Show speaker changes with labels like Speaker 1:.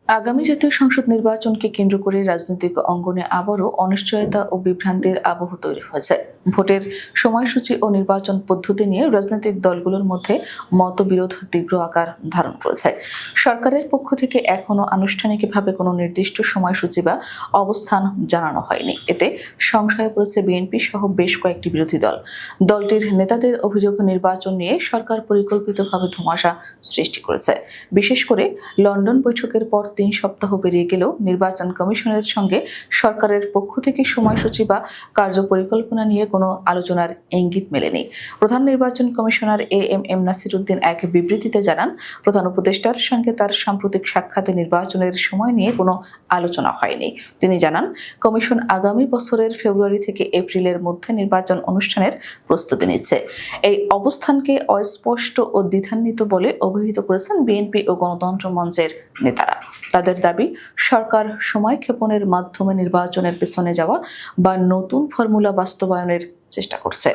Speaker 1: আগামী জাতীয় সংসদ নির্বাচনকে কেন্দ্র করে রাজনৈতিক অঙ্গনে আবারও অনিশ্চয়তা ও বিভ্রান্তির আবহ তৈরি হয়েছে। ভোটের সময়সূচি ও নির্বাচন পদ্ধতি নিয়ে রাজনৈতিক দলগুলোর মধ্যে মতবিরোধ তীব্র আকার ধারণ করেছে। সরকারের পক্ষ থেকে এখনো আনুষ্ঠানিকভাবে কোনো নির্দিষ্ট সময়সূচি বা অবস্থান জানানো হয়নি। এতে সংশয়ে পড়েছে বিএনপি সহ বেশ কয়েকটি বিরোধী দল। দলটির নেতাদের অভিযোগ, নির্বাচন নিয়ে সরকার পরিকল্পিতভাবে ধোঁয়াশা সৃষ্টি করেছে। বিশেষ করে লন্ডন বৈঠকের পর ৩ সপ্তাহ পেরিয়ে গেলেও নির্বাচন কমিশনের সঙ্গে সরকারের পক্ষ থেকে সময়সূচি বা কার্যপরিকল্পনা নিয়ে কোনো আলোচনার ইঙ্গিত মেলেনি। প্রধান নির্বাচন কমিশনার এএমএম নাসির উদ্দিন এক বিবৃতিতে জানান, প্রধান উপদেষ্টার সঙ্গে তার সাম্প্রতিক সাক্ষাতে নির্বাচনের সময় নিয়ে কোনো আলোচনা হয়নি। তিনি জানান, কমিশন আগামী বছরের ফেব্রুয়ারি থেকে এপ্রিলের মধ্যে নির্বাচন অনুষ্ঠানের প্রস্তুতি নিচ্ছে। এই অবস্থানকে অস্পষ্ট ও দ্বিধান্বিত বলে অভিহিত করেছেন বিএনপি ও গণতন্ত্র মঞ্চের নেতারা। তাদের দাবি, সরকার সময়ক্ষেপণের মাধ্যমে নির্বাচনের পেছনে যাওয়া বা নতুন ফর্মুলা বাস্তবায়নের চেষ্টা করছে।